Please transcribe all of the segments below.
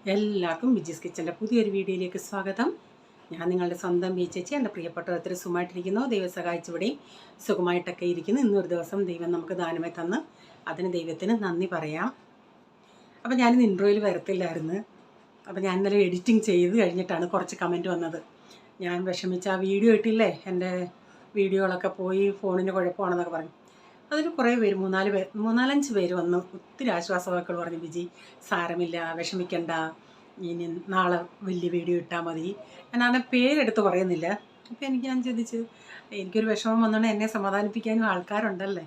എല്ലാവർക്കും വിജീസ് കിച്ചൻ്റെ പുതിയൊരു വീഡിയോയിലേക്ക് സ്വാഗതം. ഞാൻ നിങ്ങളുടെ സ്വന്തം ചേച്ചി. എൻ്റെ പ്രിയപ്പെട്ടവർ സുഖമായിട്ടിരിക്കുന്നു. ദൈവം സഹായിച്ചിവിടെയും സുഖമായിട്ടൊക്കെ ഇരിക്കുന്നു. ഇന്നൊരു ദിവസം ദൈവം നമുക്ക് ദാനമായി തന്ന് അതിന് ദൈവത്തിന് നന്ദി പറയാം. അപ്പോൾ ഞാനിന്ന് ഇൻട്രോയിൽ വരത്തില്ലായിരുന്നു. അപ്പോൾ ഞാൻ ഇന്നലെ എഡിറ്റിംഗ് ചെയ്ത് കഴിഞ്ഞിട്ടാണ് കുറച്ച് കമൻറ്റ് വന്നത്. ഞാൻ വിഷമിച്ച ആ വീഡിയോ ഇട്ടില്ലേ, എൻ്റെ വീഡിയോകളൊക്കെ പോയി ഫോണിന് കുഴപ്പമാണെന്നൊക്കെ പറഞ്ഞു. അതിൽ കുറേ പേര് മൂന്നാലഞ്ച് പേര് വന്ന് ഒത്തിരി ആശ്വാസവാക്കുകൾ പറഞ്ഞു. വിജി സാരമില്ല, വിഷമിക്കണ്ട, ഇനി നാളെ വലിയ വീഡിയോ ഇട്ടാൽ മതി. ഞാനാണ് പേരെടുത്ത് പറയുന്നില്ല. അപ്പോൾ ഞാൻ ചിന്തിച്ച് എനിക്കൊരു വിഷമം വന്നുകൊണ്ട് എന്നെ സമാധാനിപ്പിക്കാനും ആൾക്കാരുണ്ടല്ലേ.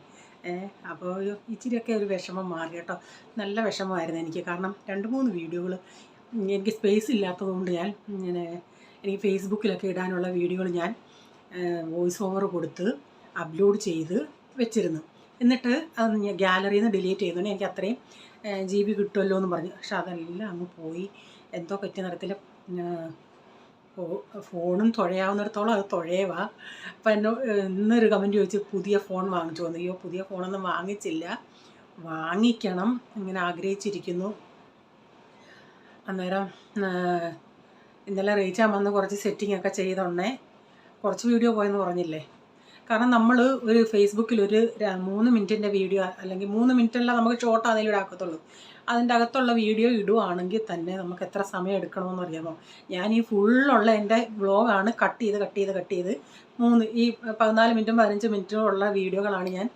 അപ്പോൾ ഇച്ചിരിയൊക്കെ ഒരു വിഷമം മാറി കേട്ടോ. നല്ല വിഷമമായിരുന്നു എനിക്ക്. കാരണം 2-3 വീഡിയോകൾ എനിക്ക് സ്പേസ് ഇല്ലാത്തതുകൊണ്ട് ഞാൻ എനിക്ക് ഫേസ്ബുക്കിലൊക്കെ ഇടാനുള്ള വീഡിയോകൾ ഞാൻ വോയിസ് ഓവർ കൊടുത്ത് അപ്ലോഡ് ചെയ്ത് വെച്ചിരുന്നു. എന്നിട്ട് അത് ഞാൻ ഗാലറിയിൽ നിന്ന് ഡിലീറ്റ് ചെയ്തോണ്ട് എനിക്ക് അത്രയും GB കിട്ടുമല്ലോ എന്ന് പറഞ്ഞു. പക്ഷെ അതെല്ലാം അങ്ങ് പോയി. എന്തോ പറ്റിയ നിറത്തിൽ ഫോണും തുഴയാവുന്നിടത്തോളം അത് തുഴയവാ. അപ്പം ഇന്നൊരു കമൻറ്റ് ചോദിച്ചു, പുതിയ ഫോൺ വാങ്ങിച്ചു വന്നു. അയ്യോ, പുതിയ ഫോണൊന്നും വാങ്ങിച്ചില്ല, വാങ്ങിക്കണം, ഇങ്ങനെ ആഗ്രഹിച്ചിരിക്കുന്നു. അന്നേരം ഇന്നലെ റീച്ചാൻ വന്ന് കുറച്ച് സെറ്റിംഗ് ഒക്കെ ചെയ്തോണ്ടേ കുറച്ച് വീഡിയോ പോയെന്ന് പറഞ്ഞില്ലേ. കാരണം നമ്മൾ ഒരു ഫേസ്ബുക്കിൽ ഒരു 3 മിനിറ്റിൻ്റെ വീഡിയോ, അല്ലെങ്കിൽ 3 മിനിറ്റല്ല, നമുക്ക് ഷോർട്ട് അതിൽ ഇടാക്കത്തുള്ളൂ. അതിൻ്റെ അകത്തുള്ള വീഡിയോ ഇടുവാണെങ്കിൽ തന്നെ നമുക്ക് എത്ര സമയം എടുക്കണമെന്ന് അറിയാമോ? ഞാൻ ഈ ഫുള്ളുള്ള എൻ്റെ വ്ളോഗാണ് കട്ട് ചെയ്ത് 14 മിനിറ്റും 15 മിനിറ്റും ഉള്ള വീഡിയോകളാണ് ഞാൻ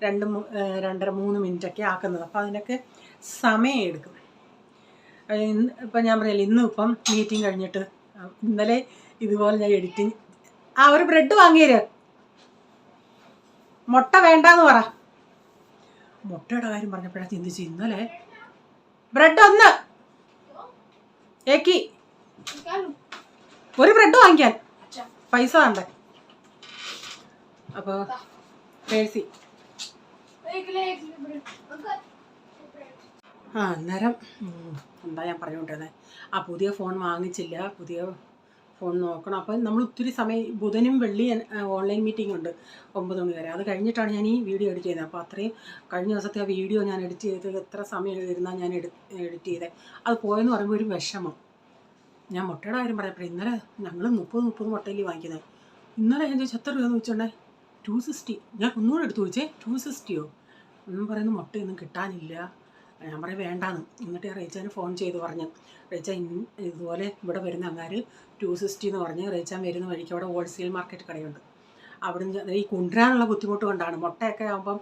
2-3 മിനിറ്റൊക്കെ ആക്കുന്നത്. അപ്പോൾ അതിനൊക്കെ സമയം എടുക്കും. ഇപ്പം ഞാൻ പറഞ്ഞില്ല, ഇപ്പം മീറ്റിംഗ് കഴിഞ്ഞിട്ട് ഇന്നലെ ഇതുപോലെ ഞാൻ എഡിറ്റിങ് ഒരു ബ്രെഡ് വാങ്ങിയര്, മുട്ട വേണ്ടാന്ന് പറ. മുട്ടയുടെ കാര്യം പറഞ്ഞപ്പോഴാണ് ചിന്തിച്ചു, ഇന്നലെ ബ്രെഡ് ഒന്ന് ഏക്കി ഒരു ബ്രെഡ് വാങ്ങിക്കാൻ പൈസ വേണ്ടേ. അപ്പോൾ പേഴ്സി അന്നേരം എന്താ ഞാൻ പറഞ്ഞുകൊണ്ടിരുന്നത്, പുതിയ ഫോൺ വാങ്ങിച്ചില്ല, പുതിയ ഫോൺ നോക്കണം. അപ്പം നമ്മൾ ഒത്തിരി സമയം, ബുധനും വെള്ളിയും ഓൺലൈൻ മീറ്റിംഗ് ഉണ്ട് 9 മണി വരെ. അത് കഴിഞ്ഞിട്ടാണ് ഞാൻ ഈ വീഡിയോ എഡിറ്റ് ചെയ്യുന്നത്. അപ്പോൾ അത്രയും കഴിഞ്ഞ ദിവസത്തെ ആ വീഡിയോ ഞാൻ എഡിറ്റ് ചെയ്ത് എത്ര സമയം ഇരുന്നാൽ ഞാൻ എഡിറ്റ് ചെയ്തത്. അത് പോയെന്ന് പറയുമ്പോൾ ഒരു വിഷമം. ഞാൻ മുട്ടയുടെ കാര്യം പറഞ്ഞപ്പോൾ ഇന്നലെ ഞങ്ങൾ 30 മുട്ടയിൽ വാങ്ങിക്കുന്നത്. ഇന്നലെ ഞാൻ ചോദിച്ചാൽ എത്ര രൂപയെന്ന് വെച്ചിട്ടുണ്ടേ, 260. ഞാൻ ഒന്നുകൂടെ എടുത്ത് ചോദിച്ചേ, 260യോ? ഒന്നും പറയുന്നു മുട്ടയൊന്നും കിട്ടാനില്ല. ഞാൻ പറയും വേണ്ടാന്ന്. എന്നിട്ട് ഞാൻ റേച്ചാന് ഫോൺ ചെയ്ത് പറഞ്ഞു, റേച്ച ഇതുപോലെ ഇവിടെ വരുന്ന അങ്ങാർ 260 എന്ന് പറഞ്ഞ് റേച്ചാൻ വരുന്ന വഴിക്ക് അവിടെ ഹോൾസെയിൽ മാർക്കറ്റ് കടയുണ്ട്. അവിടെ നിന്ന് ഈ കൊണ്ടുവരാനുള്ള ബുദ്ധിമുട്ട് കൊണ്ടാണ്. മുട്ടയൊക്കെ ആകുമ്പം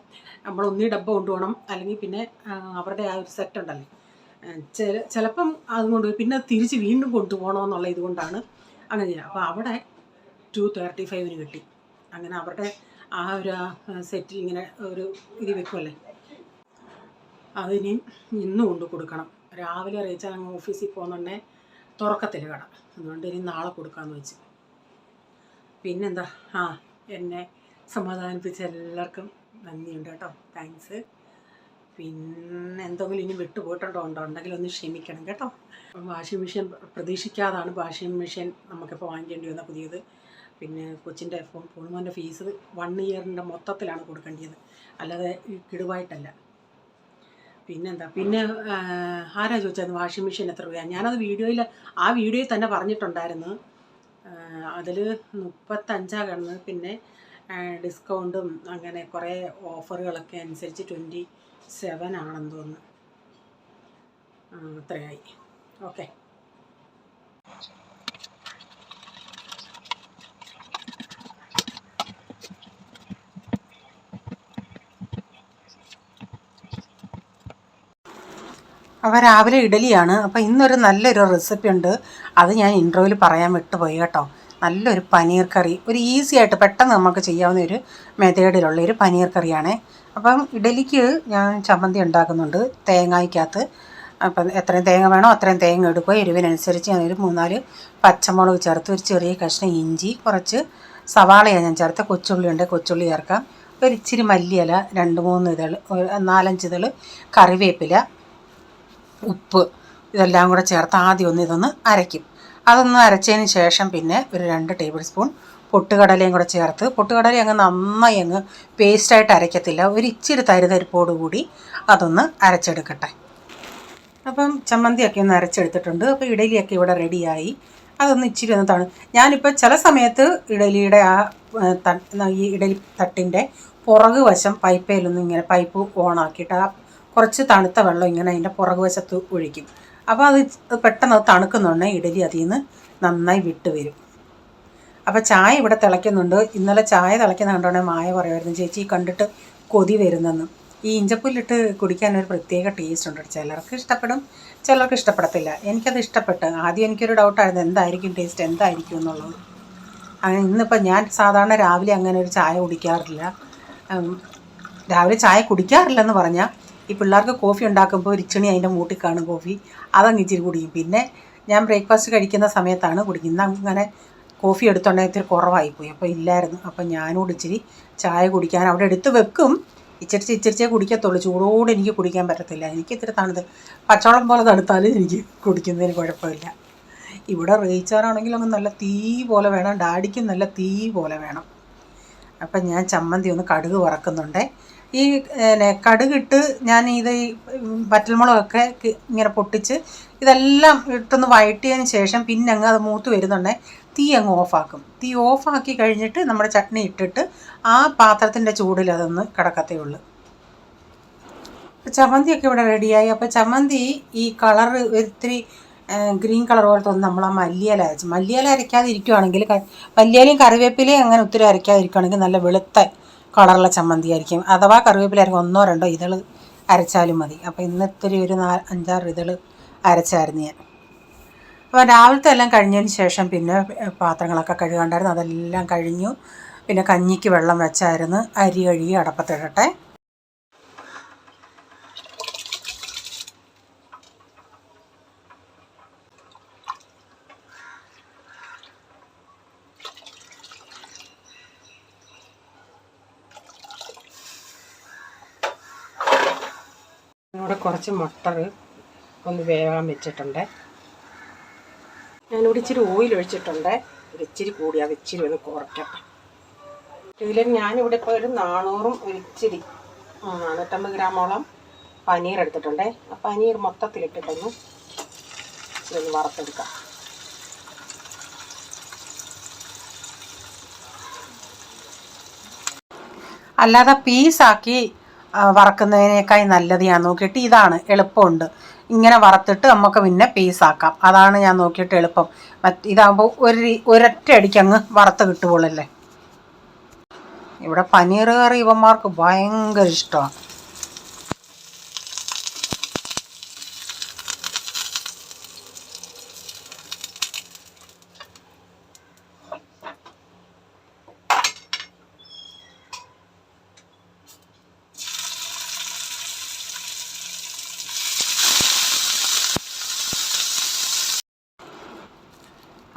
നമ്മൾ ഡബ്ബ കൊണ്ടുപോകണം, അല്ലെങ്കിൽ പിന്നെ അവരുടെ ആ ഒരു സെറ്റ് ഉണ്ടല്ലേ, ചിലപ്പം അതും കൊണ്ടുപോയി പിന്നെ തിരിച്ച് വീണ്ടും കൊണ്ടുപോകണമെന്നുള്ള ഇതുകൊണ്ടാണ് അങ്ങനെ ചെയ്യുക. അപ്പോൾ അവിടെ 235 കിട്ടി. അങ്ങനെ അവരുടെ ആ ഒരു സെറ്റിൽ ഇങ്ങനെ ഒരു ഇത് വെക്കുമല്ലേ, അതിനി ഇന്ന് കൊണ്ട് കൊടുക്കണം. രാവിലെ റേച്ചാൽ അങ്ങ് ഓഫീസിൽ പോകുന്നുണ്ടേ തുറക്കത്തില്ല കട, അതുകൊണ്ട് ഇനി നാളെ കൊടുക്കാമെന്ന് വെച്ച്. പിന്നെന്താ, എന്നെ സമാധാനിപ്പിച്ച എല്ലാവർക്കും നന്ദിയുണ്ട് കേട്ടോ, താങ്ക്സ്. പിന്നെ എന്തെങ്കിലും ഇനി ഉണ്ടെങ്കിൽ ഒന്ന് ക്ഷമിക്കണം കേട്ടോ. വാഷിംഗ് മെഷീൻ പ്രതീക്ഷിക്കാതാണ് വാഷിംഗ് മെഷീൻ നമുക്കിപ്പോൾ വാങ്ങിക്കേണ്ടി വന്ന പുതിയത്. പിന്നെ കൊച്ചിൻ്റെ ഫോൺമോൻ്റെ ഫീസ് 1 ഇയറിൻ്റെ മൊത്തത്തിലാണ് കൊടുക്കേണ്ടത്, അല്ലാതെ കിടുവായിട്ടല്ല. പിന്നെന്താ, പിന്നെ ആരാ ചോദിച്ചത് വാഷിംഗ് മെഷീൻ എത്ര രൂപയാണ്? ഞാനത് വീഡിയോയിൽ തന്നെ പറഞ്ഞിട്ടുണ്ടായിരുന്നു. അതിൽ 35 കിടന്നത്, പിന്നെ ഡിസ്കൗണ്ടും അങ്ങനെ കുറേ ഓഫറുകളൊക്കെ അനുസരിച്ച് 27 ആണെന്ന് തോന്നുന്നു. അത്രയായി. ഓക്കെ. അപ്പോൾ രാവിലെ ഇഡലിയാണ്. അപ്പോൾ ഇന്നൊരു നല്ലൊരു റെസിപ്പി ഉണ്ട്, അത് ഞാൻ ഇൻട്രോയിൽ പറയാൻ വിട്ടുപോയി കേട്ടോ. നല്ലൊരു പനീർ കറി, ഒരു ഈസി ആയിട്ട് പെട്ടെന്ന് നമുക്ക് ചെയ്യാവുന്ന ഒരു മെത്തേഡിലുള്ള ഒരു പനീർ കറിയാണ്. അപ്പം ഇഡലിക്ക് ഞാൻ ചമ്മന്തി ഉണ്ടാക്കുന്നുണ്ട് തേങ്ങയ്ക്കകത്ത്. അപ്പം എത്രയും തേങ്ങ വേണോ അത്രയും തേങ്ങ എടുക്കുക. എരിവിനനുസരിച്ച് ഞാനൊരു 3-4 പച്ചമുളക് ചേർത്ത്, ഒരു ചെറിയ കഷ്ണം ഇഞ്ചി, കുറച്ച് സവാളയാണ് ഞാൻ ചേർത്ത്, കൊച്ചുള്ളി ഉണ്ട്, കൊച്ചുള്ളി ചേർക്കാം, ഒരു ഇച്ചിരി മല്ലിയില, 2-3 ഇതൾ, 4-5 ഇതൾ കറിവേപ്പില, ഉപ്പ്, ഇതെല്ലാം കൂടെ ചേർത്ത് ആദ്യം ഇതൊന്ന് അരയ്ക്കും. അതൊന്ന് അരച്ചതിന് ശേഷം പിന്നെ ഒരു 2 ടേബിൾ സ്പൂൺ പൊട്ടുകടലയും കൂടെ ചേർത്ത്, പൊട്ടുകടല അങ്ങ് നന്നായി പേസ്റ്റായിട്ട് അരയ്ക്കത്തില്ല, ഒരു ഇച്ചിരി തരിതരിപ്പോടുകൂടി അതൊന്ന് അരച്ചെടുക്കട്ടെ. അപ്പം ചമ്മന്തിയൊക്കെ ഒന്ന് അരച്ചെടുത്തിട്ടുണ്ട്. അപ്പോൾ ഇഡലിയൊക്കെ ഇവിടെ റെഡിയായി. അതൊന്ന് ഇച്ചിരി ഒന്ന് ഞാനിപ്പോൾ ചില സമയത്ത് ഇഡലിയുടെ ഈ ഇഡലി തട്ടിൻ്റെ പുറകു വശം പൈപ്പയിലൊന്നും ഇങ്ങനെ പൈപ്പ് ഓണാക്കിയിട്ട് കുറച്ച് തണുത്ത വെള്ളം ഇങ്ങനെ അതിൻ്റെ പുറകു വശത്ത് ഒഴിക്കും. അപ്പോൾ അത് പെട്ടെന്ന് തണുക്കുന്നുണ്ടെങ്കിൽ ഇഡലി അതിൽ നിന്ന് നന്നായി വിട്ട് വരും. അപ്പോൾ ചായ ഇവിടെ തിളയ്ക്കുന്നുണ്ട്. ഇന്നലെ ചായ തിളയ്ക്കുന്ന കണ്ടോണ്ടെങ്കിൽ മായ പറയുമായിരുന്നു, ചേച്ചി കണ്ടിട്ട് കൊതി വരുന്നെന്ന്. ഈ ഇഞ്ചപ്പുല്ലിട്ട് കുടിക്കാൻ ഒരു പ്രത്യേക ടേസ്റ്റ് ഉണ്ട്. ചിലർക്ക് ഇഷ്ടപ്പെടും, ചിലർക്ക് ഇഷ്ടപ്പെടത്തില്ല. എനിക്കത് ഇഷ്ടപ്പെട്ട്. ആദ്യം എനിക്കൊരു ഡൗട്ടായിരുന്നു എന്തായിരിക്കും ടേസ്റ്റ്, എന്തായിരിക്കും എന്നുള്ളത്. അങ്ങനെ ഇന്നിപ്പോൾ ഞാൻ സാധാരണ രാവിലെ അങ്ങനെ ഒരു ചായ കുടിക്കാറില്ല. രാവിലെ ചായ കുടിക്കാറില്ലെന്ന് പറഞ്ഞാൽ ഈ പിള്ളേർക്ക് കോഫി ഉണ്ടാക്കുമ്പോൾ ഒരു ഇച്ചിണി അതിൻ്റെ മൂട്ടിൽ കാണും കോഫി, അതങ്ങ് ഇച്ചിരി കുടിക്കും. പിന്നെ ഞാൻ ബ്രേക്ക്ഫാസ്റ്റ് കഴിക്കുന്ന സമയത്താണ് കുടിക്കുന്നത്. അങ്ങനെ കോഫി എടുത്തുണ്ടെങ്കിൽ ഇത്തിരി കുറവായിപ്പോയി, അപ്പോൾ ഇല്ലായിരുന്നു. അപ്പം ഞാനോട് ഇച്ചിരി ചായ കുടിക്കാൻ അവിടെ എടുത്ത് വെക്കും. ഇച്ചിരിച്ചേ കുടിക്കത്തുള്ളൂ. ചൂടോടെ എനിക്ക് കുടിക്കാൻ പറ്റത്തില്ല. എനിക്ക് ഇത്തിരി തണുത്ത് പച്ചവെള്ളം പോലെ തണുത്താലും എനിക്ക് കുടിക്കുന്നതിന് കുഴപ്പമില്ല. ഇവിടെ റീച്ചാറാണെങ്കിലും അങ്ങ് നല്ല തീ പോലെ വേണം, ഡാഡിക്കും നല്ല തീ പോലെ വേണം. അപ്പം ഞാൻ ചമ്മന്തി ഒന്ന് കടുക് വറക്കുന്നുണ്ട്. ഈ കടുകിട്ട് ഞാൻ ഇത് വറ്റൽമുളകൊക്കെ ഇങ്ങനെ പൊട്ടിച്ച് ഇതെല്ലാം ഇട്ടൊന്ന് വഴറ്റിയതിന് ശേഷം പിന്നെ അങ്ങ് അത് മൂത്ത് വരുന്നുണ്ട് തീ അങ്ങ് ഓഫാക്കും. തീ ഓഫാക്കി കഴിഞ്ഞിട്ട് നമ്മുടെ ചട്നി ഇട്ടിട്ട് ആ പാത്രത്തിൻ്റെ ചൂടിൽ അതൊന്ന് കിടക്കത്തേ ഉള്ളൂ. ചമ്മന്തിയൊക്കെ ഇവിടെ റെഡിയായി. അപ്പോൾ ചമ്മന്തി ഈ കളർ ഒത്തിരി ഗ്രീൻ കളർ പോലത്തെ ഒന്ന് നമ്മൾ ആ മല്ലിയില അരച്ച്, മല്ലിയില അരയ്ക്കാതെ ഇരിക്കുകയാണെങ്കിൽ, മല്ലിയിലയും കറിവേപ്പിലയും അങ്ങനെ ഒത്തിരി അരയ്ക്കാതിരിക്കുകയാണെങ്കിൽ നല്ല വെളുത്ത കളറുള്ള ചമ്മന്തി ആയിരിക്കും. അഥവാ കറിവേപ്പില ആയിരിക്കും 1-2 ഇതൾ അരച്ചാലും മതി. അപ്പോൾ ഇന്നത്തിരി ഒരു 5-6 ഇതൾ അരച്ചായിരുന്നു ഞാൻ. അപ്പോൾ രാവിലത്തെ എല്ലാം കഴിഞ്ഞതിന് ശേഷം പിന്നെ പാത്രങ്ങളൊക്കെ കഴുകാണ്ടായിരുന്നു, അതെല്ലാം കഴിഞ്ഞു. പിന്നെ കഞ്ഞിക്ക് വെള്ളം വെച്ചായിരുന്നു. അരി കഴുകി അടപ്പത്തിടട്ടെ. ഇവിടെ കുറച്ച് മട്ടർ ഒന്ന് വേവാൻ വെച്ചിട്ടുണ്ട്. ഞാനിവിടെ ഇച്ചിരി ഓയിൽ ഒഴിച്ചിട്ടുണ്ട്. ഒരു ഇച്ചിരി കൂടി അത് ഇച്ചിരി ഒന്ന് കുറയ്ക്കട്ടെ. ഇതിൽ ഞാനിവിടെ ഇപ്പോൾ ഒരു 400 ഇച്ചിരി 450 ഗ്രാമോളം പനീർ എടുത്തിട്ടുണ്ട്. ആ പനീർ മൊത്തത്തിലിട്ടിട്ടൊന്ന് ഇച്ചിരി ഒന്ന് വറുത്തെടുക്കാം. അല്ലാതെ പീസാക്കി വറക്കുന്നതിനേക്കാൾ നല്ലത് ഞാൻ നോക്കിയിട്ട് ഇതാണ്, എളുപ്പമുണ്ട്. ഇങ്ങനെ വറുത്തിട്ട് നമുക്ക് പിന്നെ പീസാക്കാം. അതാണ് ഞാൻ നോക്കിയിട്ട് എളുപ്പം. ഇതാകുമ്പോൾ ഒരൊറ്റ അടിക്കങ്ങ് വറുത്ത് കിട്ടുകയുള്ളല്ലേ. ഇവിടെ പനീർ കറി ഇവന്മാർക്ക് ഭയങ്കര ഇഷ്ടമാണ്.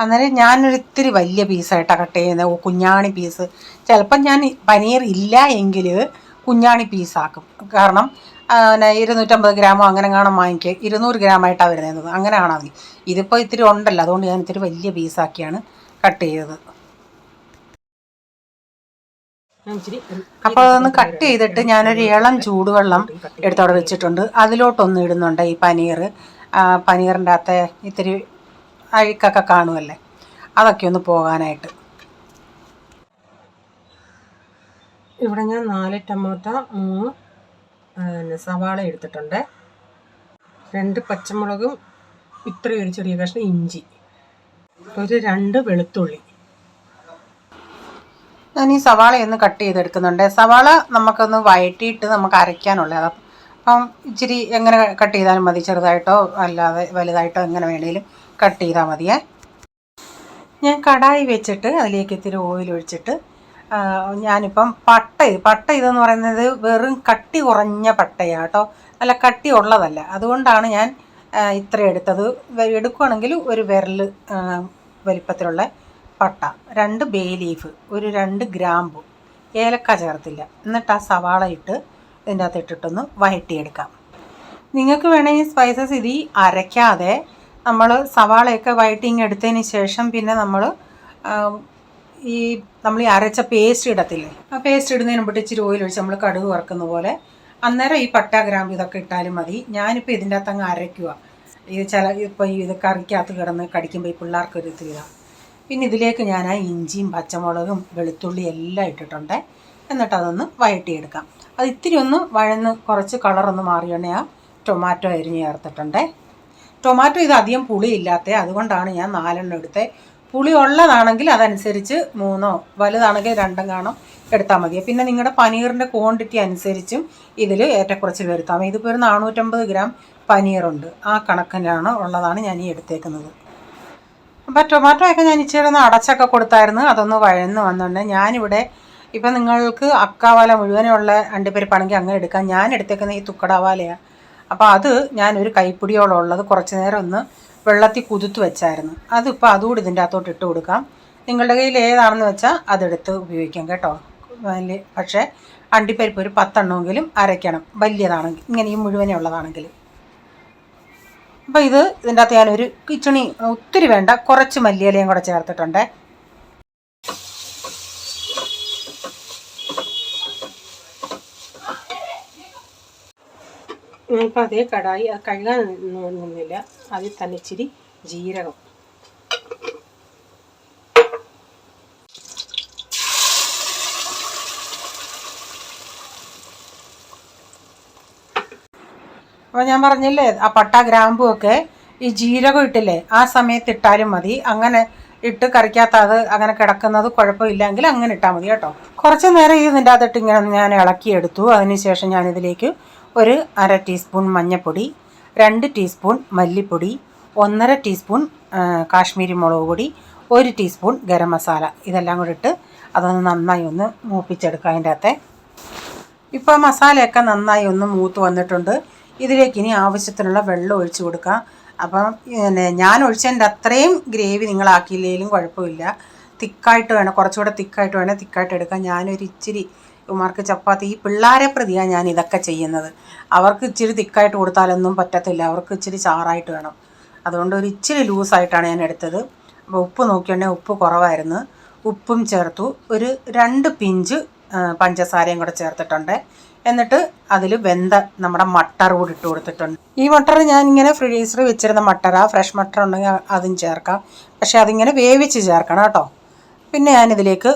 അന്നേരം ഞാനൊരിത്തിരി വലിയ പീസായിട്ടാണ് കട്ട് ചെയ്യുന്നത്, കുഞ്ഞാണി പീസ്. ചിലപ്പം ഞാൻ പനീർ ഇല്ല എങ്കിൽ കുഞ്ഞാണി പീസാക്കും. കാരണം 250 ഗ്രാമോ അങ്ങനെ കാണാൻ വാങ്ങിക്കുക, 200 ഗ്രാമായിട്ടാണ് വരുന്നത്. അങ്ങനെ കാണാൻ മതി. ഇതിപ്പോൾ ഇത്തിരി ഉണ്ടല്ലോ, അതുകൊണ്ട് ഞാൻ ഇത്തിരി വലിയ പീസാക്കിയാണ് കട്ട് ചെയ്തത്. അപ്പോൾ അതൊന്ന് കട്ട് ചെയ്തിട്ട് ഞാനൊരു ഇളം ചൂടുവെള്ളം എടുത്തവിടെ വെച്ചിട്ടുണ്ട്. അതിലോട്ടൊന്ന് ഇടുന്നുണ്ട് ഈ പനീറിൻ്റെ അകത്തെ ഇത്തിരി അഴുക്കൊക്കെ കാണുമല്ലേ, അതൊക്കെ ഒന്ന് പോകാനായിട്ട്. ഇവിടെ ഞാൻ 4 ടൊമാറ്റോ, 3 സവാള എടുത്തിട്ടുണ്ട്, 2 പച്ചമുളകും, ഇത്രയും ഒരു ചെറിയ കഷ്ണം ഇഞ്ചി, ഒരു 2 വെളുത്തുള്ളി. ഞാൻ ഈ സവാളയൊന്ന് കട്ട് ചെയ്തെടുക്കുന്നുണ്ട്. സവാള നമുക്കൊന്ന് വഴറ്റിയിട്ട് നമുക്ക് അരയ്ക്കാനുള്ളത്. അപ്പം ഇച്ചിരി എങ്ങനെ കട്ട് ചെയ്താലും മതി, ചെറുതായിട്ടോ അല്ലാതെ വലുതായിട്ടോ എങ്ങനെ വേണേലും കട്ട് ചെയ്താൽ മതിയേ. ഞാൻ കടായി വെച്ചിട്ട് അതിലേക്ക് ഇത്തിരി ഓയിൽ ഒഴിച്ചിട്ട് ഞാനിപ്പം പട്ട ഇതെന്ന് പറയുന്നത് വെറും കട്ടി കുറഞ്ഞ പട്ടയാണ് കേട്ടോ, നല്ല കട്ടി ഉള്ളതല്ല. അതുകൊണ്ടാണ് ഞാൻ ഇത്ര എടുത്തത്. എടുക്കുകയാണെങ്കിൽ ഒരു വിരൽ വലിപ്പത്തിലുള്ള പട്ട, 2 ബേ ലീഫ്, ഒരു 2 ഗ്രാമ്പു, ഏലക്ക ചേർത്തില്ല. എന്നിട്ട് ആ സവാള ഇട്ട് ഇതിൻ്റെ അകത്ത് ഇട്ടിട്ടൊന്ന് വഴറ്റിയെടുക്കാം. നിങ്ങൾക്ക് വേണമെങ്കിൽ സ്പൈസസ് ഇതിൽ അരയ്ക്കാതെ നമ്മൾ സവാളയൊക്കെ വഴറ്റിങ് എടുത്തതിന് ശേഷം പിന്നെ നമ്മൾ ഈ അരച്ച പേസ്റ്റ് ഇടത്തില്ലേ, ആ പേസ്റ്റ് ഇടുന്നതിന് മുമ്പ് ഇച്ചിരി ഓയിൽ ഒഴിച്ച് നമ്മൾ കടുക് വറുക്കുന്ന പോലെ അന്നേരം ഈ പട്ട ഗ്രാമ്പ് ഇതൊക്കെ ഇട്ടാലും മതി. ഞാനിപ്പോൾ ഇതിൻ്റെ അകത്ത് അങ്ങ് അരയ്ക്കുക. ഇത് ഇപ്പോൾ ഇത് കറിക്കകത്ത് കിടന്ന് കടിക്കുമ്പോൾ ഈ പിള്ളേർക്കൊരു ഇതാണ്. പിന്നെ ഇതിലേക്ക് ഞാൻ ഇഞ്ചിയും പച്ചമുളകും വെളുത്തുള്ളി എല്ലാം ഇട്ടിട്ടുണ്ട്. എന്നിട്ട് അതൊന്ന് വഴട്ടിയെടുക്കാം. അത് ഇത്തിരി ഒന്ന് വഴന്ന് കുറച്ച് കളറൊന്ന് മാറിയണേ ആ ടൊമാറ്റോ അരിഞ്ഞ് ചേർത്തിട്ടുണ്ട്. ടൊമാറ്റോ ഇത് അധികം പുളിയില്ലാത്ത, അതുകൊണ്ടാണ് ഞാൻ 4 എടുത്തത്. പുളി ഉള്ളതാണെങ്കിൽ അതനുസരിച്ച് 3, വലുതാണെങ്കിൽ 2 കാണും എടുത്താൽ മതി. പിന്നെ നിങ്ങളുടെ പനീറിൻ്റെ ക്വാണ്ടിറ്റി അനുസരിച്ചും ഇതിൽ ഏറ്റക്കുറച്ചിൽ വരുത്താം. ഇതിപ്പോൾ ഒരു 450 ഗ്രാം പനീറുണ്ട്. ആ കണക്കിനാണ് ഉള്ളതാണ് ഞാൻ ഈ എടുത്തേക്കുന്നത്. അപ്പോൾ ടൊമാറ്റോ ഒക്കെ ഞാൻ ഇച്ചിരി ഒന്ന് അടച്ചൊക്കെ കൊടുത്തായിരുന്നു. അതൊന്ന് വഴന്ന് വന്നിട്ടുണ്ട്. ഞാനിവിടെ ഇപ്പം നിങ്ങൾക്ക് അക്കാവാല മുഴുവനുള്ള അണ്ടിപ്പരിപ്പാണെങ്കിൽ അങ്ങനെ എടുക്കാം. ഞാൻ എടുത്തേക്കുന്നത് ഈ തുക്കടാവാലയാണ്. അപ്പോൾ അത് ഞാനൊരു കൈപ്പിടിയോളം ഉള്ളത് കുറച്ച് നേരം ഒന്ന് വെള്ളത്തിൽ കുതിർത്ത് വെച്ചായിരുന്നു. അതിപ്പോൾ അതുകൂടി ഇതിൻ്റെ അകത്തോട്ട് ഇട്ട് കൊടുക്കാം. നിങ്ങളുടെ കയ്യിൽ ഏതാണെന്ന് വെച്ചാൽ അതെടുത്ത് ഉപയോഗിക്കാം കേട്ടോ. പക്ഷേ അണ്ടിപ്പരിപ്പ് ഒരു 10 എണ്ണമെങ്കിലും അരയ്ക്കണം, വലിയതാണെങ്കിൽ, ഇങ്ങനെ ഈ മുഴുവനെ ഉള്ളതാണെങ്കിൽ. അപ്പോൾ ഇതിൻ്റെ അകത്ത് ഞാനൊരു കിച്ചണി, ഒത്തിരി വേണ്ട, കുറച്ച് മല്ലിയിലയും കൂടെ ചേർത്തിട്ടുണ്ട്. അപ്പോൾ അതേ കടായി, അത് കഴുകാൻ ഒന്നുമില്ല, അതിൽ തന്നെ ഇച്ചിരി ജീരകം, അപ്പോൾ ഞാൻ പറഞ്ഞില്ലേ ആ പട്ട ഗ്രാമ്പും ഒക്കെ ഈ ജീരകം ഇട്ടില്ലേ ആ സമയത്ത് ഇട്ടാലും മതി. അങ്ങനെ ഇട്ട് കറിക്കകത്ത് അത് അങ്ങനെ കിടക്കുന്നത് കുഴപ്പമില്ലെങ്കിൽ അങ്ങനെ ഇട്ടാൽ മതി കേട്ടോ. കുറച്ച് നേരം ഇതിൻ്റെ അകത്തിട്ട് ഇങ്ങനെ ഞാൻ ഇളക്കിയെടുത്തു. അതിനുശേഷം ഞാനിതിലേക്ക് ഒരു 1/2 ടീസ്പൂൺ മഞ്ഞൾപ്പൊടി, 2 ടീസ്പൂൺ മല്ലിപ്പൊടി, 1/2 ടീസ്പൂൺ കാശ്മീരി മുളക് പൊടി, 1 ടീസ്പൂൺ ഗരം മസാല, ഇതെല്ലാം കൂടി ഇട്ട് അതൊന്ന് നന്നായി ഒന്ന് മൂപ്പിച്ചെടുക്കാം. അതിൻ്റെ അകത്തെ ഇപ്പോൾ മസാലയൊക്കെ നന്നായി ഒന്ന് മൂത്ത് വന്നിട്ടുണ്ട്. ഇതിലേക്ക് ഇനി ആവശ്യത്തിനുള്ള വെള്ളം ഒഴിച്ച് കൊടുക്കാം. അപ്പം ഞാൻ ഒഴിച്ചതിൻ്റെ അത്രയും ഗ്രേവി നിങ്ങളാക്കിയില്ലെങ്കിലും കുഴപ്പമില്ല. തിക്കായിട്ട് വേണം, കുറച്ചുകൂടെ തിക്കായിട്ട് വേണം, തിക്കായിട്ട് എടുക്കാം. ഞാനൊരു ഇച്ചിരി ഉമാർക്ക് ചപ്പാത്തി, ഈ പിള്ളേരെ പ്രതിയാണ് ഞാൻ ഇതൊക്കെ ചെയ്യുന്നത്. അവർക്ക് ഇച്ചിരി തിക്കായിട്ട് കൊടുത്താലൊന്നും പറ്റത്തില്ല, അവർക്ക് ഇച്ചിരി ചാറായിട്ട് വേണം. അതുകൊണ്ട് ഒരു ഇച്ചിരി ലൂസായിട്ടാണ് ഞാൻ എടുത്തത്. അപ്പോൾ ഉപ്പ് നോക്കിയുണ്ടെങ്കിൽ ഉപ്പ് കുറവായിരുന്നു, ഉപ്പും ചേർത്തു. ഒരു 2 പിഞ്ച് പഞ്ചസാരയും കൂടെ ചേർത്തിട്ടുണ്ട്. എന്നിട്ട് അതിൽ വെന്ത നമ്മുടെ മട്ടർ കൂടി ഇട്ട് കൊടുത്തിട്ടുണ്ട്. ഈ മട്ടർ ഞാനിങ്ങനെ ഫ്രീസറിൽ വെച്ചിരുന്ന മട്ടറാണ്, ഫ്രഷ് മട്ടർ ഉണ്ടെങ്കിൽ അതും ചേർക്കാം. പക്ഷേ അതിങ്ങനെ വേവിച്ച് ചേർക്കണം കേട്ടോ. പിന്നെ ഞാനിതിലേക്ക്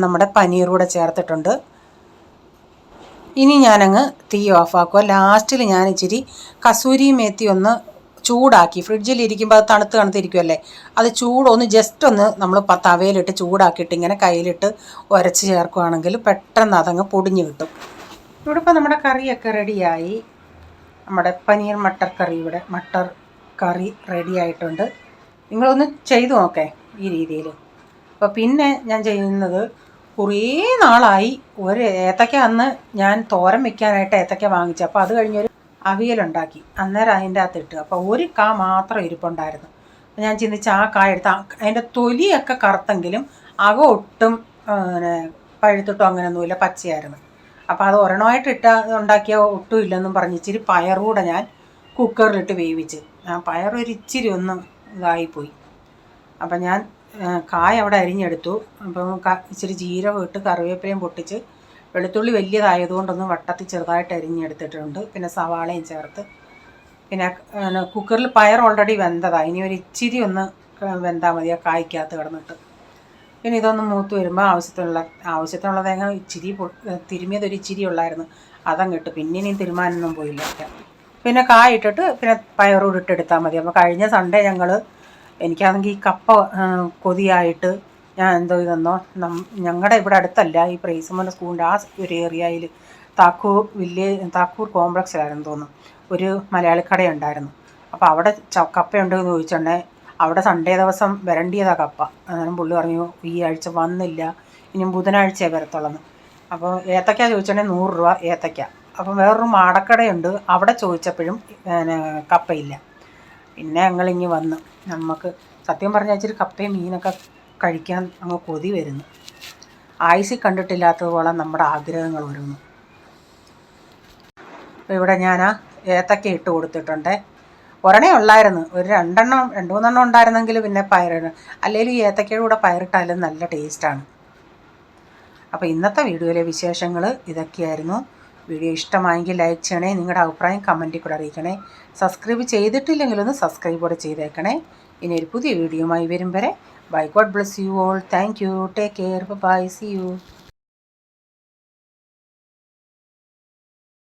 നമ്മുടെ പനീർ കൂടെ ചേർത്തിട്ടുണ്ട്. ഇനി ഞാനങ്ങ് തീ ഓഫാക്കുക. ലാസ്റ്റിൽ ഞാൻ ഇച്ചിരി കസൂരി മേത്തി ഒന്ന് ചൂടാക്കി, ഫ്രിഡ്ജിലിരിക്കുമ്പോൾ അത് തണുത്തിരിക്കുമല്ലേ, അത് ചൂടൊന്ന് ജസ്റ്റ് ഒന്ന് നമ്മൾ തവയിലിട്ട് ചൂടാക്കിയിട്ട് ഇങ്ങനെ കയ്യിലിട്ട് ഉരച്ച് ചേർക്കുകയാണെങ്കിൽ പെട്ടെന്ന് അതങ്ങ് പൊടിഞ്ഞ് കിട്ടും. ഇവിടെ ഇപ്പോൾ നമ്മുടെ കറിയൊക്കെ റെഡിയായി. നമ്മുടെ പനീർ മട്ടർ കറി റെഡി ആയിട്ടുണ്ട്. നിങ്ങളൊന്ന് ചെയ്തു നോക്കേ ഈ രീതിയിൽ. അപ്പോൾ പിന്നെ ഞാൻ ചെയ്യുന്നത്, കുറേ നാളായി ഒരു ഏത്തയ്ക്ക, അന്ന് ഞാൻ തോരൻ വയ്ക്കാനായിട്ട് ഏത്തയ്ക്ക വാങ്ങിച്ചു. അപ്പോൾ അത് കഴിഞ്ഞൊരു അവിയലുണ്ടാക്കി, അന്നേരം അതിൻ്റെ അകത്തിട്ട്. അപ്പോൾ ഒരു കാ മാത്രം ഇരിപ്പുണ്ടായിരുന്നു. അപ്പോൾ ഞാൻ ചിന്തിച്ച് ആ കായ എടുത്ത്, അതിൻ്റെ തൊലിയൊക്കെ കറുത്തെങ്കിലും അകം ഒട്ടും പഴുത്തിട്ടോ അങ്ങനെയൊന്നുമില്ല, പച്ചയായിരുന്നു. അപ്പോൾ അത് ഒരെണ്ണമായിട്ട് ഉണ്ടാക്കിയ ഒട്ടും ഇല്ലെന്നും പറഞ്ഞ് ഇച്ചിരി പയറുകൂടെ ഞാൻ കുക്കറിലിട്ട് വേവിച്ച്. ആ പയറൊരു ഇച്ചിരി ഒന്ന് ഇതായിപ്പോയി. അപ്പം ഞാൻ കായ അവിടെ അരിഞ്ഞെടുത്തു. അപ്പം ഇച്ചിരി ജീരകം ഇട്ട് കറിവേപ്പിലയും പൊട്ടിച്ച്, വെളുത്തുള്ളി വലിയതായതുകൊണ്ടൊന്ന് വട്ടത്തിൽ ചെറുതായിട്ട് അരിഞ്ഞെടുത്തിട്ടുണ്ട്. പിന്നെ സവാളയും ചേർത്ത്, പിന്നെ കുക്കറിൽ പയർ ഓൾറെഡി വെന്തതാണ്, ഇനി ഒരു ഇച്ചിരി ഒന്ന് വെന്താൽ മതി ആ കായ്ക്കകത്ത് കിടന്നിട്ട്. പിന്നെ ഇതൊന്ന് മൂത്ത് വരുമ്പോൾ ആവശ്യത്തിനുള്ള തേങ്ങ ഇച്ചിരി തിരുമിയതൊരു ഇച്ചിരി ഉള്ളായിരുന്നു, അതങ്ങിട്ട്. പിന്നെ ഇനിയും തിരുമാനൊന്നും പോയില്ല. പിന്നെ കായ ഇട്ടിട്ട് പിന്നെ പയറൂടെ ഇട്ടെടുത്താൽ മതി. അപ്പോൾ കഴിഞ്ഞ സൺഡേ എനിക്കാണെങ്കിൽ ഈ കപ്പ കൊതിയായിട്ട് ഞാൻ എന്തോ ഇതെന്നോ, ഞങ്ങളുടെ ഇവിടെ അടുത്തല്ല, ഈ പ്രൈസമ്മൻ്റെ സ്കൂളിൻ്റെ ആ ഒരു ഏരിയയിൽ താക്കൂർ കോംപ്ലക്സിലായിരുന്നു തോന്നുന്നു, ഒരു മലയാളി കടയുണ്ടായിരുന്നു. അപ്പോൾ അവിടെ കപ്പയുണ്ടെന്ന് ചോദിച്ചിട്ടുണ്ടെങ്കിൽ അവിടെ സൺഡേ ദിവസം വരേണ്ടിയതാണ് കപ്പ. അന്നേരം പുള്ളി പറഞ്ഞു ഈ ആഴ്ച വന്നില്ല, ഇനി ബുധനാഴ്ചയെ വരത്തുള്ളെന്ന്. അപ്പോൾ ഏത്തയ്ക്ക ചോദിച്ചിട്ടുണ്ടെങ്കിൽ 100 രൂപ ഏത്തയ്ക്ക. അപ്പം വേറൊരു മാടക്കടയുണ്ട്, അവിടെ ചോദിച്ചപ്പോഴും കപ്പയില്ല. പിന്നെ ഞങ്ങളിങ്ങി വന്ന്, നമുക്ക് സത്യം പറഞ്ഞാൽ ഇച്ചിരി കപ്പയും മീനൊക്കെ കഴിക്കാൻ അങ്ങ് കൊതി വരുന്നു. ആയുസ്സിൽ കണ്ടിട്ടില്ലാത്തതുപോലെ നമ്മുടെ ആഗ്രഹങ്ങൾ ഓരോന്നും. അപ്പോൾ ഇവിടെ ഞാൻ ഏത്തക്ക ഇട്ട് കൊടുത്തിട്ടുണ്ട്. ഒരെണ്ണേ ഉള്ളായിരുന്നു, ഒരു 2-3 ഉണ്ടായിരുന്നെങ്കിൽ പിന്നെ പയറിടണം, അല്ലെങ്കിൽ ഈ ഏത്തക്കയുടെ കൂടെ പയറിട്ടാലും നല്ല ടേസ്റ്റാണ്. അപ്പോൾ ഇന്നത്തെ വീഡിയോയിലെ വിശേഷങ്ങൾ ഇതൊക്കെയായിരുന്നു. വീഡിയോ ഇഷ്ടമായെങ്കിൽ ലൈക്ക് ചെയ്യണേ, നിങ്ങളുടെ അഭിപ്രായം കമൻറ്റിൽ കൂടെ അറിയിക്കണേ. സബ്സ്ക്രൈബ് ചെയ്തിട്ടില്ലെങ്കിലൊന്ന് സബ്സ്ക്രൈബ് കൂടെ ചെയ്തേക്കണേ. ഇനി ഒരു പുതിയ വീഡിയോയുമായി വരും വരെ bye. God bless you all. Thank you. Take care. Bye. See U.